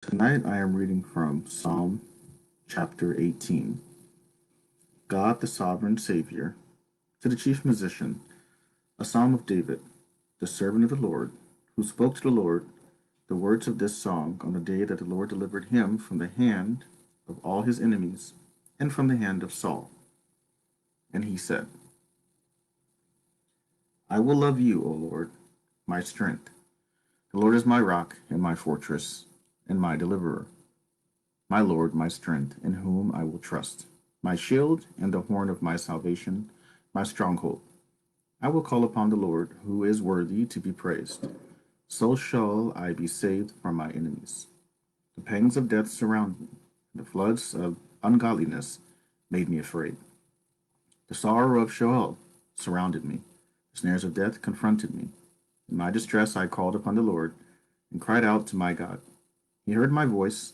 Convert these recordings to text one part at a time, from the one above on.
Tonight I am reading from Psalm chapter 18. God the Sovereign Savior, to the chief musician, a psalm of David, the servant of the Lord, who spoke to the Lord the words of this song on the day that the Lord delivered him from the hand of all his enemies and from the hand of Saul. And he said, I will love you, O Lord, my strength. The Lord is my rock and my fortress and my deliverer. My Lord, my strength, in whom I will trust, my shield and the horn of my salvation, my stronghold. I will call upon the Lord, who is worthy to be praised. So shall I be saved from my enemies. The pangs of death surround me. The floods of ungodliness made me afraid. The sorrow of Sheol surrounded me. The snares of death confronted me. In my distress I called upon the Lord and cried out to my God. He heard my voice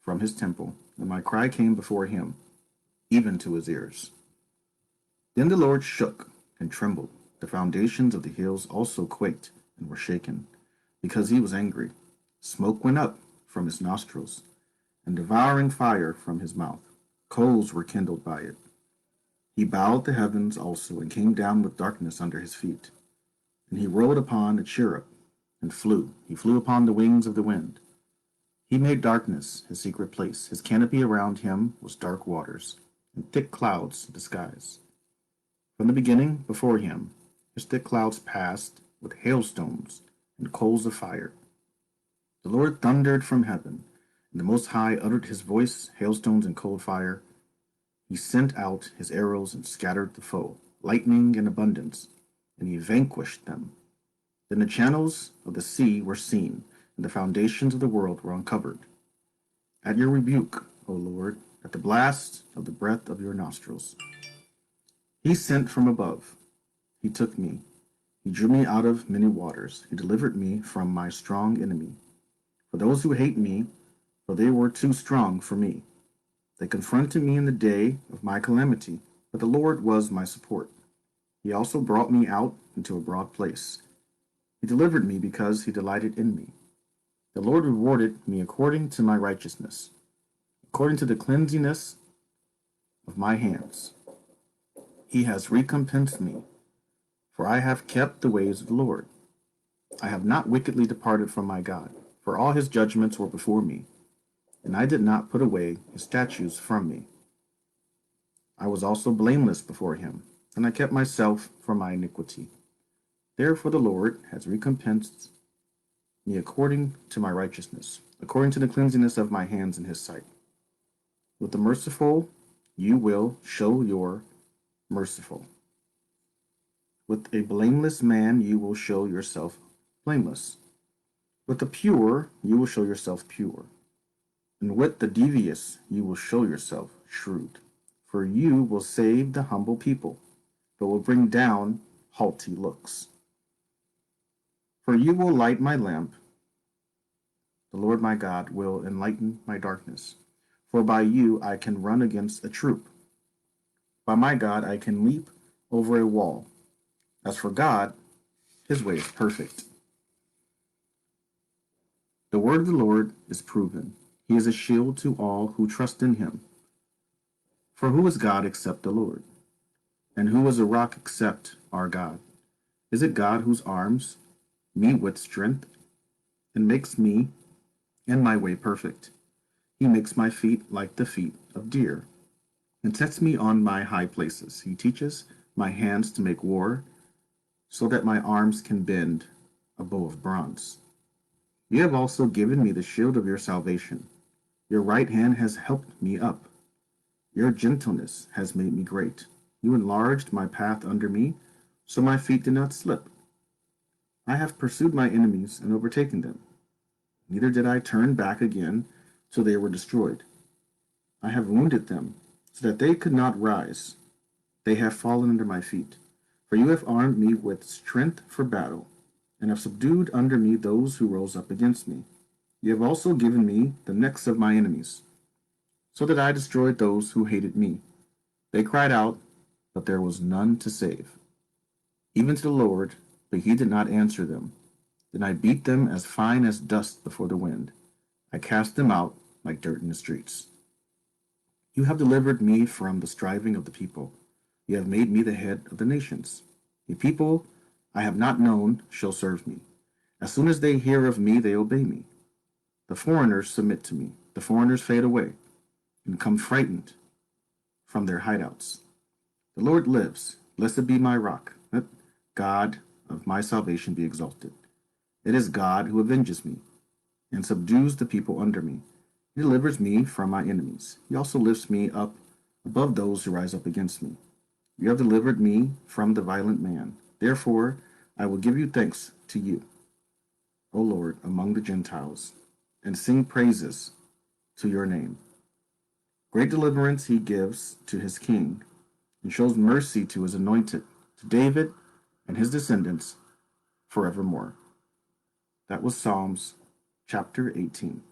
from his temple, and my cry came before him, even to his ears. Then the Lord shook and trembled. The foundations of the hills also quaked and were shaken, because he was angry. Smoke went up from his nostrils, and devouring fire from his mouth. Coals were kindled by it. He bowed the heavens also, and came down with darkness under his feet. And he rode upon a cherub, and flew. He flew upon the wings of the wind. He made darkness his secret place. His canopy around him was dark waters, and thick clouds the skies. From the beginning, before him, his thick clouds passed with hailstones and coals of fire. The Lord thundered from heaven, and the Most High uttered his voice, hailstones and cold fire. He sent out his arrows and scattered the foe, lightning in abundance, and he vanquished them. Then the channels of the sea were seen, and the foundations of the world were uncovered. At your rebuke, O Lord, at the blast of the breath of your nostrils, he sent from above. He took me. He drew me out of many waters. He delivered me from my strong enemy. For those who hate me, for they were too strong for me. They confronted me in the day of my calamity, but the Lord was my support. He also brought me out into a broad place. He delivered me because he delighted in me. The Lord rewarded me according to my righteousness, according to the cleanliness of my hands. He has recompensed me, for I have kept the ways of the Lord. I have not wickedly departed from my God, for all his judgments were before me, and I did not put away his statutes from me. I was also blameless before him, and I kept myself from my iniquity. Therefore the Lord has recompensed me according to my righteousness, according to the cleanliness of my hands in his sight. With the merciful you will show your merciful. With a blameless man you will show yourself blameless. With the pure you will show yourself pure. And with the devious you will show yourself shrewd. For you will save the humble people, but will bring down haughty looks. For you will light my lamp. The Lord my God will enlighten my darkness. For by you I can run against a troop. By my God I can leap over a wall. As for God, his way is perfect. The word of the Lord is proven. He is a shield to all who trust in him. For who is God except the Lord? And who is a rock except our God? Is it God whose arms me with strength and makes me and my way perfect? He makes my feet like the feet of deer and sets me on my high places. He teaches my hands to make war so that my arms can bend a bow of bronze. You have also given me the shield of your salvation. Your right hand has helped me up. Your gentleness has made me great. You enlarged my path under me, so my feet did not slip. I have pursued my enemies and overtaken them. Neither did I turn back again till they were destroyed. I have wounded them, so that they could not rise. They have fallen under my feet. For you have armed me with strength for battle, and have subdued under me those who rose up against me. You have also given me the necks of my enemies, so that I destroyed those who hated me. They cried out, but there was none to save, even to the Lord, but he did not answer them. Then I beat them as fine as dust before the wind. I cast them out like dirt in the streets. You have delivered me from the striving of the people. You have made me the head of the nations. A people I have not known shall serve me. As soon as they hear of me, they obey me. The foreigners submit to me. The foreigners fade away and come frightened from their hideouts. The Lord lives. Blessed be my rock. Let God of my salvation be exalted. It is God who avenges me and subdues the people under me. He delivers me from my enemies. He also lifts me up above those who rise up against me. You have delivered me from the violent man. Therefore, I will give you thanks to you, O Lord, among the Gentiles, and sing praises to your name. Great deliverance he gives to his king, and shows mercy to his anointed, to David and his descendants forevermore. That was Psalms chapter 18.